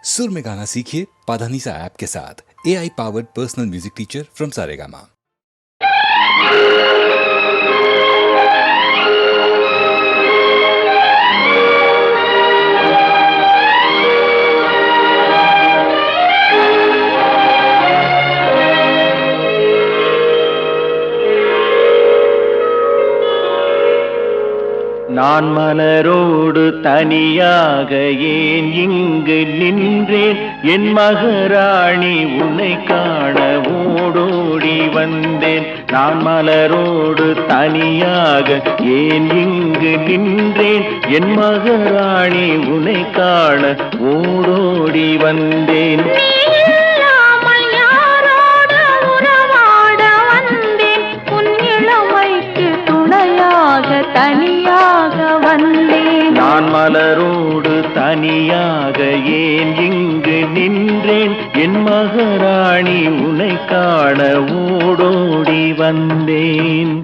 सुर में गाना सीखिए पाधानीसा ऐप के साथ। AI powered personal music teacher from Saregama. நான் மலரோடு தனியாக ஏன் இங்கு நின்றேன், என் மகராணி உன்னை காண ஓடோடி வந்தேன். நான் மலரோடு தனியாக ஏன் இங்கு நின்றேன், என் மகராணி உன்னை காண ஓடோடி வந்தேன். தனியாக வந்தேன். நான் மலரோடு தனியாக ஏன் இங்கு நின்றேன், என் மகராணி உன்னை காண ஓடோடி வந்தேன்.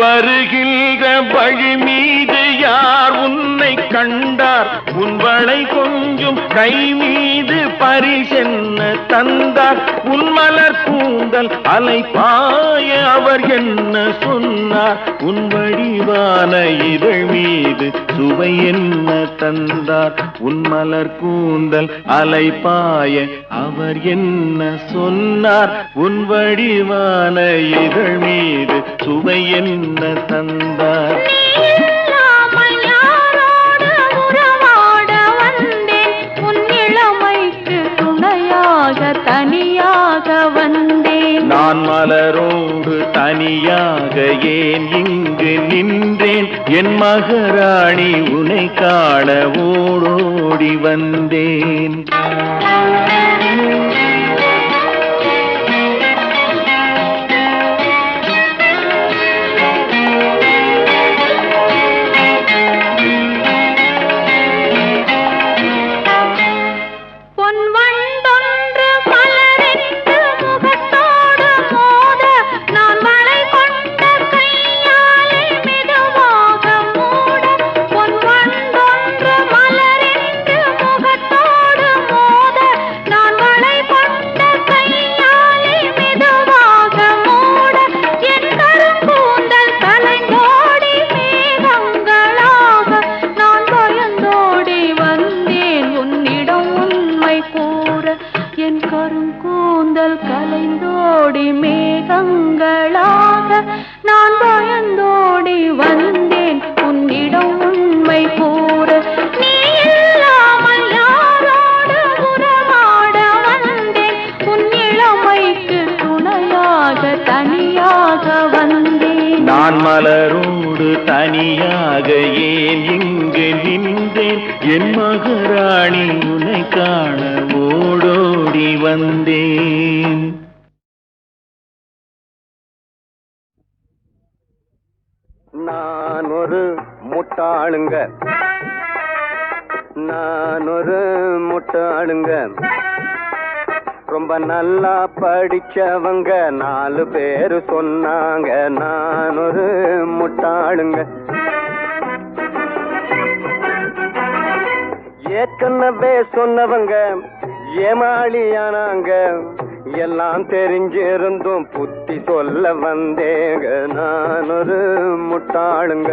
வருகின்ற வழி மீது யார் உன்னை கண்டார், உன் வளை கொஞ்சம் கை மீது பரிசென்ன தந்தார். உன் மலர் கூந்தல் அலைபாய அவர் என்ன சொன்னார், உன் வடிவான இதழ் மீது சுவை என்ன தந்தார். உன் மலர் கூந்தல் அலைபாய அவர் என்ன சொன்னார், உன் வடிவான இதழ் மீது சுவை என்ன தந்தார். தனியாக வந்தேன். நான் மலரோடு தனியாக ஏன் இங்கு நின்றேன், என் மகராணி உன்னை காண ஓடோடி வந்தேன். கூந்தல் கலைந்தோடி மேகங்களாக நான் பயந்தோடி வந்தேன் உன்னிடம் உண்மை கூற. நீ இல்லாமல் யாரோடு உறவாட வந்தேன், உன் இளமைக்கு துணையாக தனியாக வந்தேன். நான் மலரோடு தனியாக ஏன் இங்கு நின்றேன், என் மகராணி உன்னை காண ஓடோடி வந்தேன். நான் ஒரு முட்டாளுங்க, நான் ஒரு முட்டாளுங்க, ரொம்ப நல்லா படிச்சவங்க 4 பேரு சொன்னாங்க. நான் ஒரு முட்டாளுங்க, ஏற்கனவே சொன்னவங்க ஏமாளியானாங்க. எல்லாம் தெரிஞ்சிருந்தும் புத்தி சொல்ல வந்தேங்க. நான் ஒரு முட்டாளுங்க.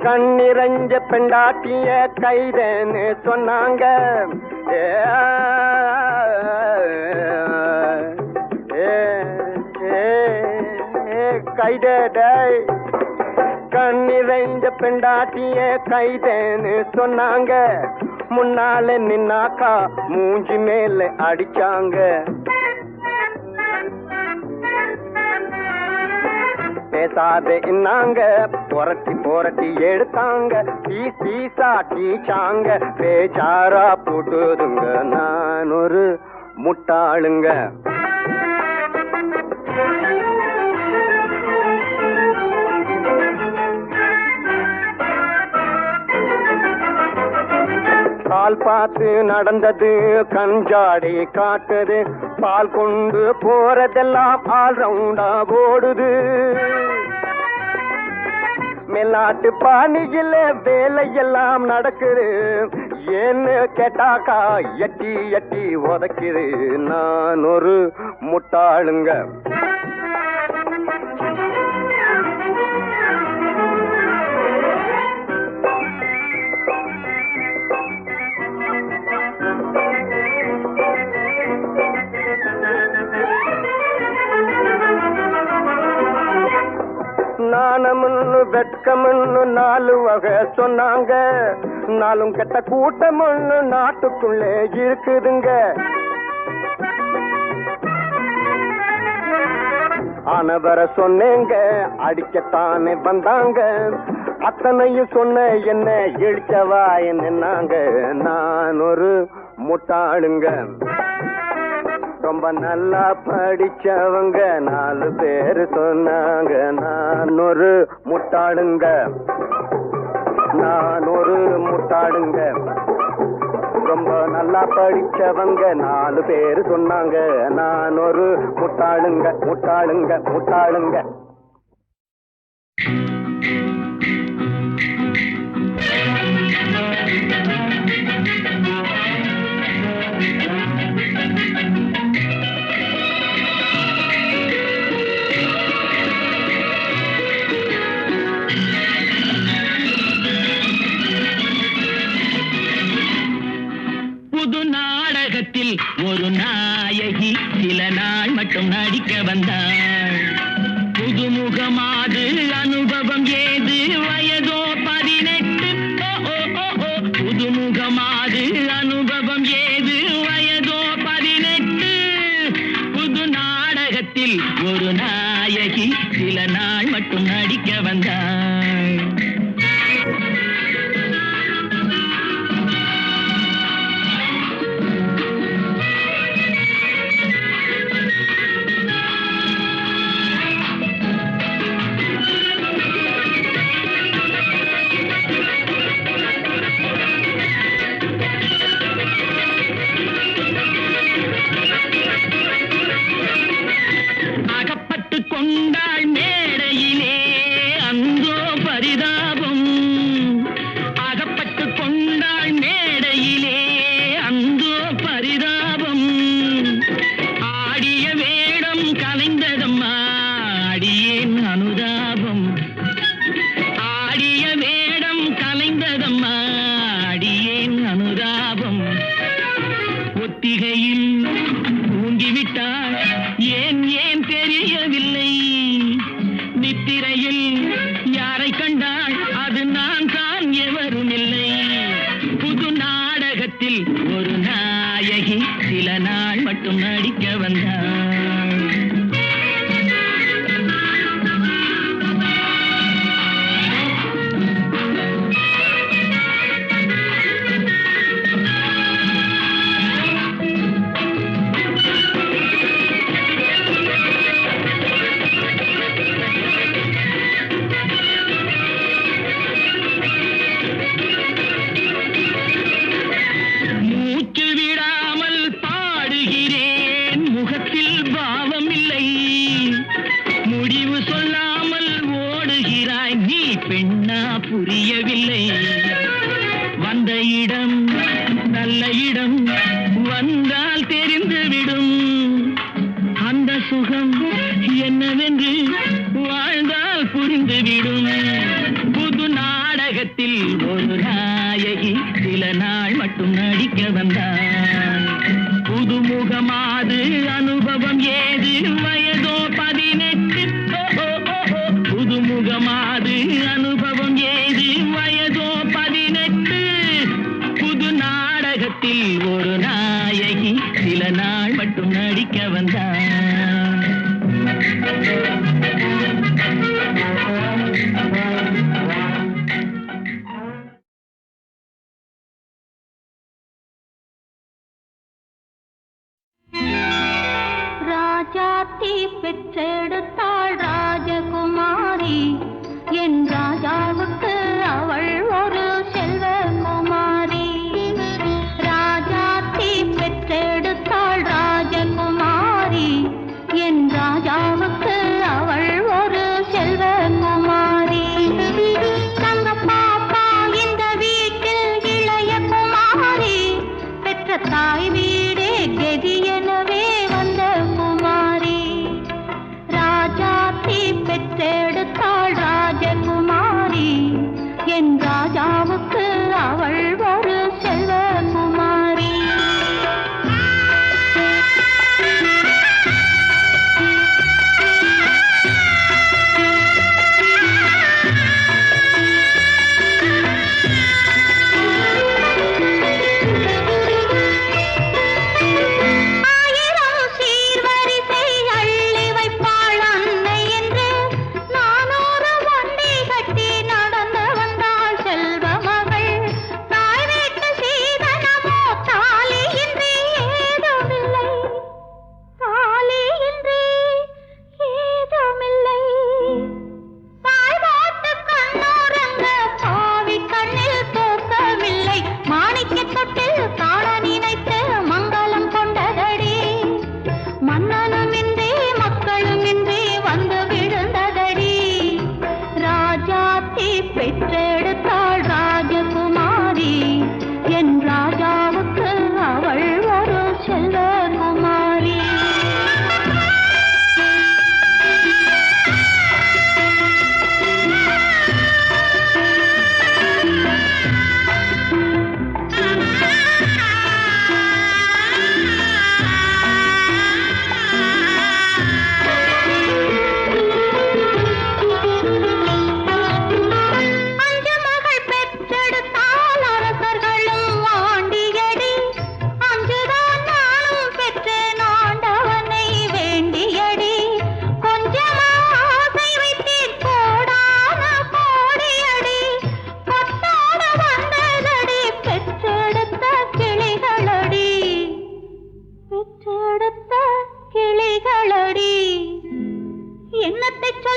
கண்ணிரஞ்ச பெண்டாட்டிய கைதேன்னு சொன்னாங்க. கைதே கண்ணிரஞ்ச பெண்டாட்டிய கைதேன்னு சொன்னாங்க. முன்னால நின்னாக்கா மூஞ்சி மேல அடிச்சாங்க. பேசாதே நாங்க புரட்டி புரட்டி எடுத்தாங்க பீசா டீச்சாங்க பேச்சாரா போட்டுதுங்க நான் ஒரு முட்டாளுங்க. பால் பார்த்து நடந்தது கஞ்சாடி காட்டுது பால் கொண்டு போறதெல்லாம் ஆல் ரவுண்டா ஓடுது. மேலாட்டு பாணியில வேலையெல்லாம் நடக்குது ஏன்னு கேட்டாக்கா எட்டி எட்டி உதைக்குது நான் ஒரு முட்டாளுங்க. நாணமுன்னு வெட்கமுன்னு 4 வகை சொன்னாங்க நாளும் கெட்ட கூட்டமுன்னு நாட்டுக்குள்ளே இருக்குதுங்க. ஆனவர சொன்னேங்க அடிக்கத்தானே வந்தாங்க அத்தனையும் சொன்ன என்ன இழிச்சவா என்னங்க நான் ஒரு முட்டாளுங்க. ரொம்ப நல்லா படிச்சவங்க 4 பேரு சொன்னாங்க நான் ஒரு முட்டாளுங்க. நான் ஒரு முட்டாளுங்க. ரொம்ப நல்லா படிச்சவங்க 4 பேரு சொன்னாங்க நான் ஒரு முட்டாளுங்க முட்டாளுங்க முட்டாளுங்க. ஒரு நாயகி சில நாள் மட்டும் நடிக்க வந்தாள். புதுமுகமாது அனுபவம் ஏது வயதோ 18. புதுமுகமாது அனுபவம் ஏது வயதோ 18. புது நாடகத்தில் ஒரு நாயகி சில நாள் மட்டும் நடிக்க வந்தாள். கொண்டாள் மேடையிலே அந்தோ பரிதாபம். அகப்பட்டு கொண்டாள் மேடையிலே அந்தோ பரிதாபம். ஆடிய வேடம் கலைந்ததம்மா அடியேன் அனுதாபம். ஆடிய வேடம் கலைந்ததம்மா அடியேன் அனுதாபம். ஒத்திகையில் தூங்கிவிட்டாள் ஏன் ஏன் தெரியவில்லை. நித்திரையில் யாரை கண்டாள் அது நான் தான் எவரும் இல்லை. புது நாடகத்தில் ஒரு நாயகி சில நாள் மட்டும் நடிக்க வந்தாள். புரியவில்லை. வந்த இடம் நல்ல இடம் வந்தால் தெரிந்துவிடும். அந்த சுகம் என்னவென்று வாழ்ந்தால் புரிந்துவிடும். புது நாடகத்தில் ஒரு நாயகி சில நாள் மட்டும் நடிக்க வந்தாள். புதுமுகமாது அனுபவம் ஏது வயதோ 18. புதுமுகமாது அனுபவம் ஏது வயதோ 18. புது நாடகத்தில் ஒரு நாயகி சில நாள் மட்டும் நடிக்க வந்தாள்.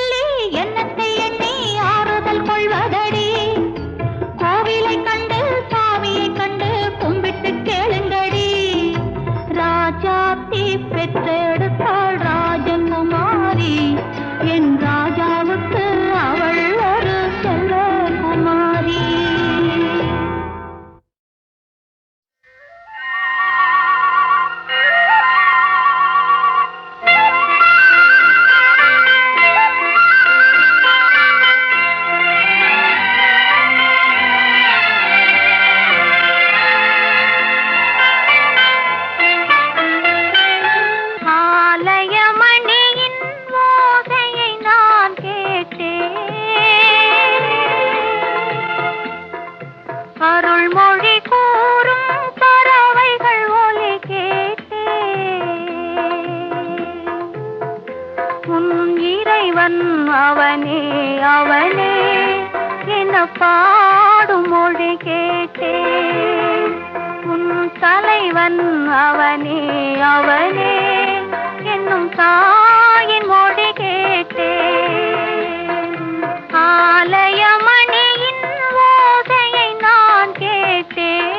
சொல்லி என்னத்தை எண்ணி ஆறுதல் கொள்வதடி. கோவிலை கண்டு சாமியை கண்டு கும்பிட்டு கேளுங்கடி. ராஜாத்தி பெற்றெடுத்தாள் ராஜகுமாரி. என் ராஜாவுக்கு அவள் ஒரு செல்வகுமாரி. ஆலயமணியின் ஓசையை நான் கேட்டேன். அருள்மொழி கூறும் பறவைகள் ஒலி கேட்டேன். உன் இறைவன் அவனே அவனே என பாடும் மொழி கேட்டேன். உன் தலைவன் அவனே அவனே என்னும் தாயின் மொழி கேட்டேன். ஆலயமணியின் ஓசையை நான் கேட்டேன்.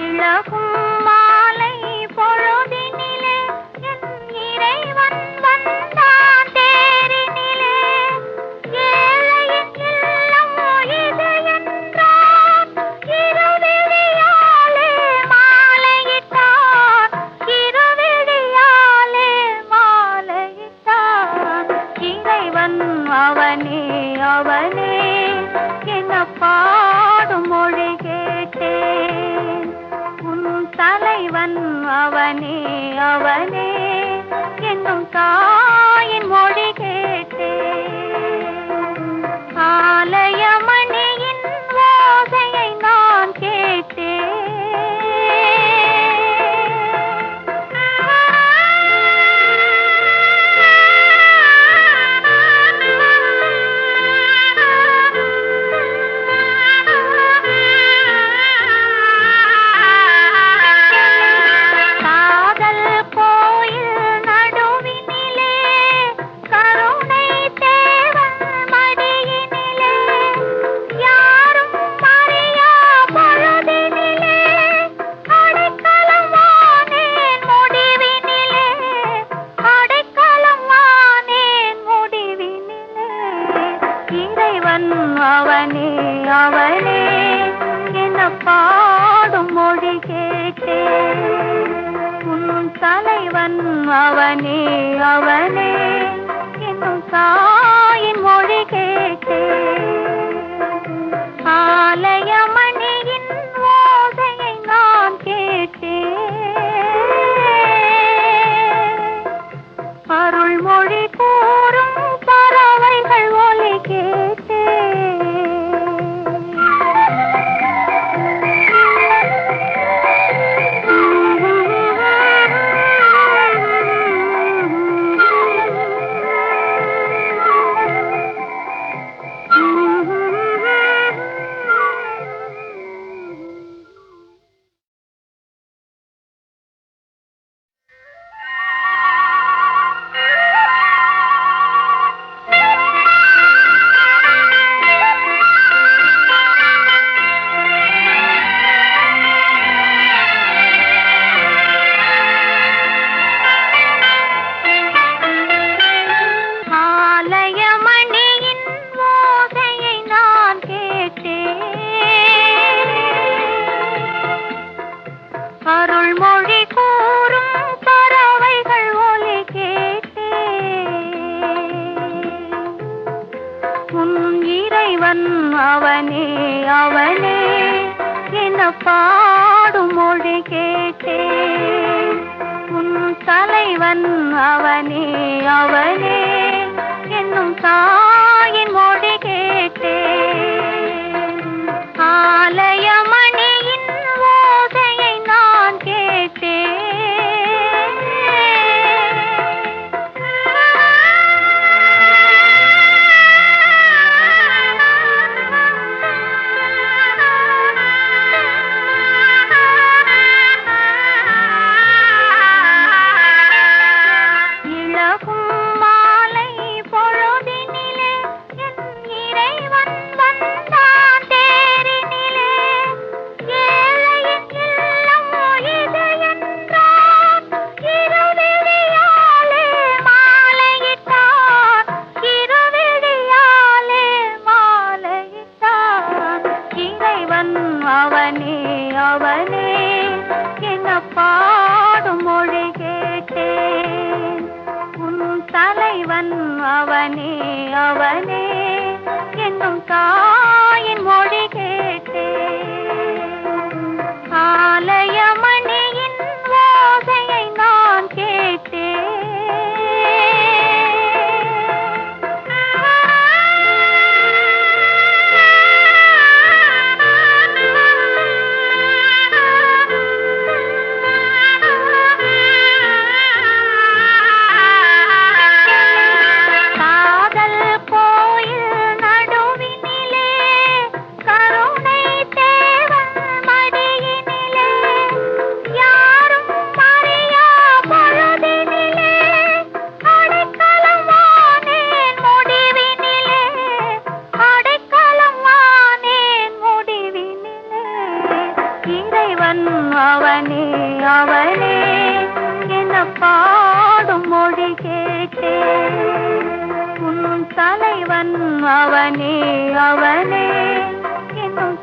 இளகும் மாலை பொழுதினிலே என் இறைவன் வந்தான் தேரினிலே. ஏழையின் இல்லம் இது என்றான். இருவிழியாலே மாலையிட்டான். இருவிழியாலே மாலையிட்டான். இறைவன் அவனே அவனே என பாடும் மொழி கேட்டேன். உன் தலைவன் அவனே அவனே என்னும் தாயின் மொழி கேட்டேன். ஆலயமணியின் ஓசையை நான் கேட்டேன். காதல் கோயில் நடுவினிலே கருணை தேவன் மடியினிலே. யாரும் அறியா பொழுதினிலே அடைக்கலம் வானேன் முடிவினிலே. அடைக்கலம் வானேன் முடிவினிலே. இறைவன் அவனே அவனே என பாடும் மொழி கேட்டேன். உன் தலைவன் அவனே அவனே என்னும் தாயின் மொழி கேட்டேன். ஆலயமணியின் ஓசையை நான் கேட்டேன். அருள்மொழி கூறும் பறவைகள் ஒலி ஆலயமணியின் ஓசையை நான் கேட்டேன். அருள்மொழி கூறும் பறவைகள் ஒலி கேட்டேன். உன் இறைவன் அவனே அவனே என பாடும் மொழி கேட்டேன். உன் தலைவன் அவனே அவனே என்னும் தாயின் மொழி கேட்டேன். ஆலயமணியின் ஓசையை நான் கேட்டேன். தலைவன் அவனே அவனே என்னும் தாயின் மொழி கேட்டே ஆலயமணியின் ஓசையை நான் கேட்டேன் அவனே அவனே என்ன பாடும் மொழி கேட்டே உன் தலைவன் அவனே அவனே என்னும்